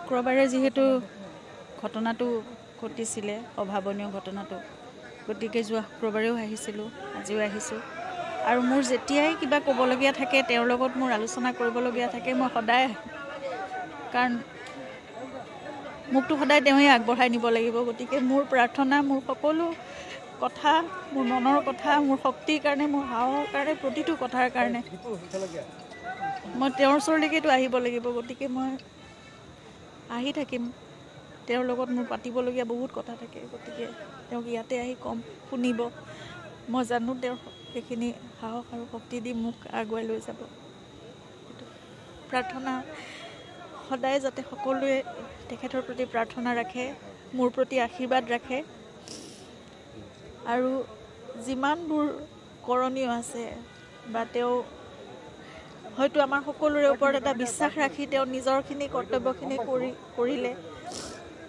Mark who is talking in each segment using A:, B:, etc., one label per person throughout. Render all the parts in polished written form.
A: শুক্ৰবাৰে যেহেতু ঘটনাটো ঘটিছিলে অভাৱনীয় ঘটনাটো গতিকে যোৱা শুক্ৰবাৰেও আহিছিলোঁ আজিও আহিছোঁ আৰু মোৰ যেতিয়াই কিবা ক'বলগীয়া থাকে তেওঁৰ লগত মোৰ আলোচনা কৰিবলগীয়া থাকে মই সদায় কাৰণ মোকতো সদায় তেওঁই আগবঢ়াই নিব লাগিব গতিকে মোৰ প্ৰাৰ্থনা মোৰ সকলো কথা মোৰ মনৰ কথা মোৰ শক্তিৰ কাৰণে মোৰ সাহসৰ কাৰণে প্ৰতিটো কথাৰ কাৰণে মই তেওঁৰ ওচৰলৈকেতো আহিব লাগিব গতিকে মই আহি থাকিম তেওঁৰ লগত মোৰ পাতিবলগীয়া বহুত কথা থাকে গতিকে তেওঁক ইয়াতে আহি কম শুনিব মই জানো তেওঁ সেইখিনি সাহস আৰু শক্তি দি মোক আগুৱাই লৈ যাব প্ৰাৰ্থনা সদায় যাতে সকলোৱে তেখেতৰ প্ৰতি প্ৰাৰ্থনা ৰাখে মোৰ প্ৰতি আশীৰ্বাদ ৰাখে আৰু যিমানবোৰ কৰণীয় আছে বা তেওঁ হয়তো আমাৰ সকলোৰে ওপৰত এটা বিশ্বাস ৰাখি তেওঁ নিজৰখিনি কৰ্তব্যখিনি কৰিলে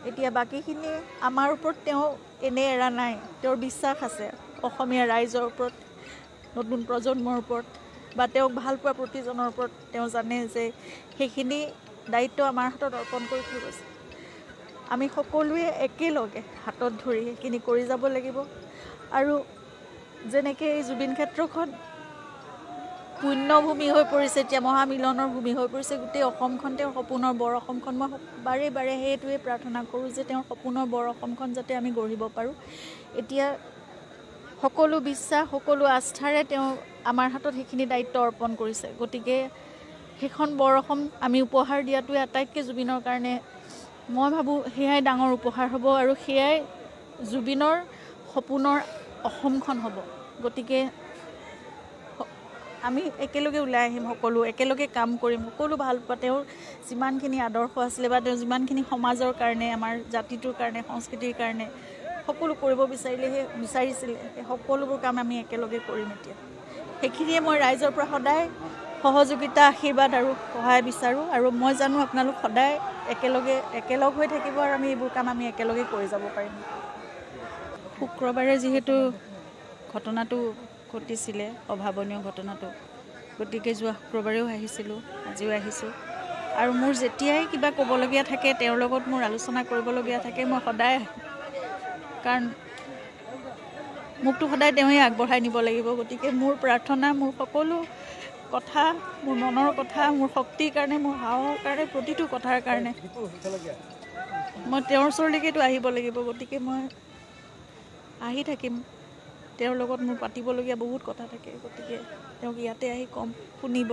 A: এতিয়া বাকীখিনি আমাৰ ওপৰত তেওঁ এনে এৰা নাই তেওঁৰ বিশ্বাস আছে অসমীয়া ৰাইজৰ ওপৰত নতুন প্ৰজন্মৰ ওপৰত বা তেওঁক ভাল পোৱা প্ৰতিজনৰ ওপৰত তেওঁ জানে যে সেইখিনি দায়িত্ব আমাৰ হাতত অৰ্পণ কৰি থৈ গৈছে আমি সকলোৱে একেলগে হাতত ধৰি সেইখিনি কৰি যাব লাগিব আৰু যেনেকৈ এই জুবিন ক্ষেত্ৰখন পুণ্যভূমি হৈ পৰিছে এতিয়া মহামিলনৰ ভূমি হৈ পৰিছে গোটেই অসমখন তেওঁৰ সপোনৰ বৰ অসমখন মই বাৰে বাৰে সেইটোৱে প্ৰাৰ্থনা কৰোঁ যে তেওঁৰ সপোনৰ বৰ অসমখন যাতে আমি গঢ়িব পাৰোঁ এতিয়া সকলো বিশ্বাস সকলো আস্থাৰে তেওঁ আমাৰ হাতত সেইখিনি দায়িত্ব অৰ্পণ কৰিছে গতিকে সেইখন বৰ অসম আমি উপহাৰ দিয়াটোৱে আটাইতকৈ জুবিনৰ কাৰণে মই ভাবোঁ সেয়াই ডাঙৰ উপহাৰ হ'ব আৰু সেয়াই জুবিনৰ সপোনৰ অসমখন হ'ব গতিকে আমি একেলগে ওলাই আহিম সকলো একেলগে কাম কৰিম সকলো ভাল পোৱা তেওঁৰ যিমানখিনি আদৰ্শ আছিলে বা তেওঁ যিমানখিনি সমাজৰ কাৰণে আমাৰ জাতিটোৰ কাৰণে সংস্কৃতিৰ কাৰণে সকলো কৰিব বিচাৰিছিলে সেই সকলোবোৰ কাম আমি একেলগে কৰিম এতিয়া সেইখিনিয়ে মই ৰাইজৰ পৰা সদায় সহযোগিতা আশীৰ্বাদ আৰু সহায় বিচাৰোঁ আৰু মই জানো আপোনালোক সদায় একেলগ হৈ থাকিব আৰু আমি এইবোৰ কাম আমি একেলগে কৰি যাব পাৰিম শুক্ৰবাৰে যিহেতু ঘটনাটো ঘটিছিলে অভাৱনীয় ঘটনাটো গতিকে যোৱা শুক্ৰবাৰেও আহিছিলোঁ আজিও আহিছোঁ আৰু মোৰ যেতিয়াই কিবা ক'বলগীয়া থাকে তেওঁৰ লগত মোৰ আলোচনা কৰিবলগীয়া থাকে মই সদায় কাৰণ মোকতো সদায় তেওঁই আগবঢ়াই নিব লাগিব গতিকে মোৰ প্ৰাৰ্থনা মোৰ সকলো কথা মোৰ মনৰ কথা মোৰ শক্তিৰ কাৰণে মোৰ সাহসৰ কাৰণে প্ৰতিটো কথাৰ কাৰণে মই তেওঁৰ ওচৰলৈকেতো আহিব লাগিব গতিকে মই আহি থাকিম তেওঁৰ লগত মোৰ পাতিবলগীয়া বহুত কথা থাকে গতিকে তেওঁক ইয়াতে আহি কম শুনিব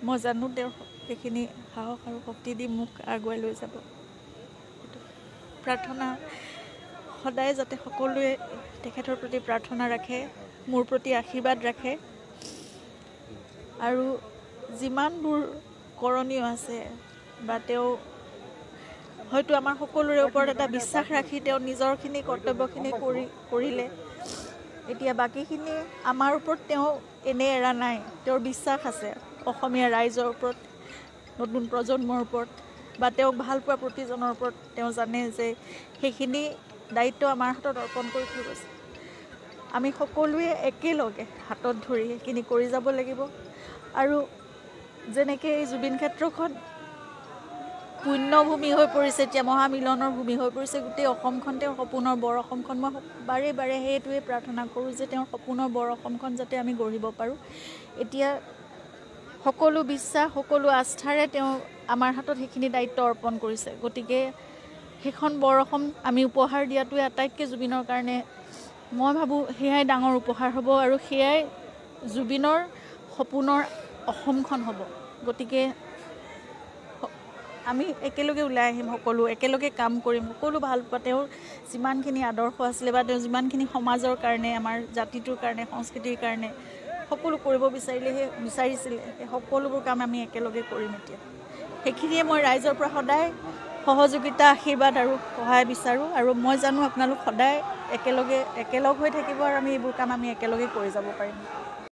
A: মই জানো তেওঁ সেইখিনি সাহস আৰু শক্তি দি মোক আগুৱাই লৈ যাব প্ৰাৰ্থনা সদায় যাতে সকলোৱে তেখেতৰ প্ৰতি প্ৰাৰ্থনা ৰাখে মোৰ প্ৰতি আশীৰ্বাদ ৰাখে আৰু যিমানবোৰ কৰণীয় আছে বা তেওঁ হয়তো আমাৰ সকলোৰে ওপৰত এটা বিশ্বাস ৰাখি তেওঁ নিজৰখিনি কৰ্তব্যখিনি কৰিলে এতিয়া বাকীখিনি আমাৰ ওপৰত তেওঁ এনে এৰা নাই তেওঁৰ বিশ্বাস আছে অসমীয়া ৰাইজৰ ওপৰত নতুন প্ৰজন্মৰ ওপৰত বা তেওঁক ভাল পোৱা প্ৰতিজনৰ ওপৰত তেওঁ জানে যে সেইখিনি দায়িত্ব আমাৰ হাতত অৰ্পণ কৰি থৈ গৈছে আমি সকলোৱে একেলগে হাতত ধৰি সেইখিনি কৰি যাব লাগিব আৰু যেনেকৈ এই জুবিন ক্ষেত্ৰখন পুণ্যভূমি হৈ পৰিছে এতিয়া মহামিলনৰ ভূমি হৈ পৰিছে গোটেই অসমখন তেওঁৰ সপোনৰ বৰ অসমখন মই বাৰে বাৰে সেইটোৱে প্ৰাৰ্থনা কৰোঁ যে তেওঁৰ সপোনৰ বৰ অসমখন যাতে আমি গঢ়িব পাৰোঁ এতিয়া সকলো বিশ্বাস সকলো আস্থাৰে তেওঁ আমাৰ হাতত সেইখিনি দায়িত্ব অৰ্পণ কৰিছে গতিকে সেইখন বৰ অসম আমি উপহাৰ দিয়াটোৱে আটাইতকৈ জুবিনৰ কাৰণে মই ভাবোঁ সেয়াই ডাঙৰ উপহাৰ হ'ব আৰু সেয়াই জুবিনৰ সপোনৰ অসমখন হ'ব গতিকে আমি একেলগে ওলাই আহিম সকলো একেলগে কাম কৰিম সকলো ভাল পোৱা তেওঁৰ যিমানখিনি আদৰ্শ আছিলে বা তেওঁ যিমানখিনি সমাজৰ কাৰণে আমাৰ জাতিটোৰ কাৰণে সংস্কৃতিৰ কাৰণে সকলো কৰিব বিচাৰিছিলে সেই সকলোবোৰ কাম আমি একেলগে কৰিম এতিয়া সেইখিনিয়ে মই ৰাইজৰ পৰা সদায় সহযোগিতা আশীৰ্বাদ আৰু সহায় বিচাৰোঁ আৰু মই জানো আপোনালোক সদায় একেলগ হৈ থাকিব আৰু আমি এইবোৰ কাম আমি একেলগে কৰি যাব পাৰিম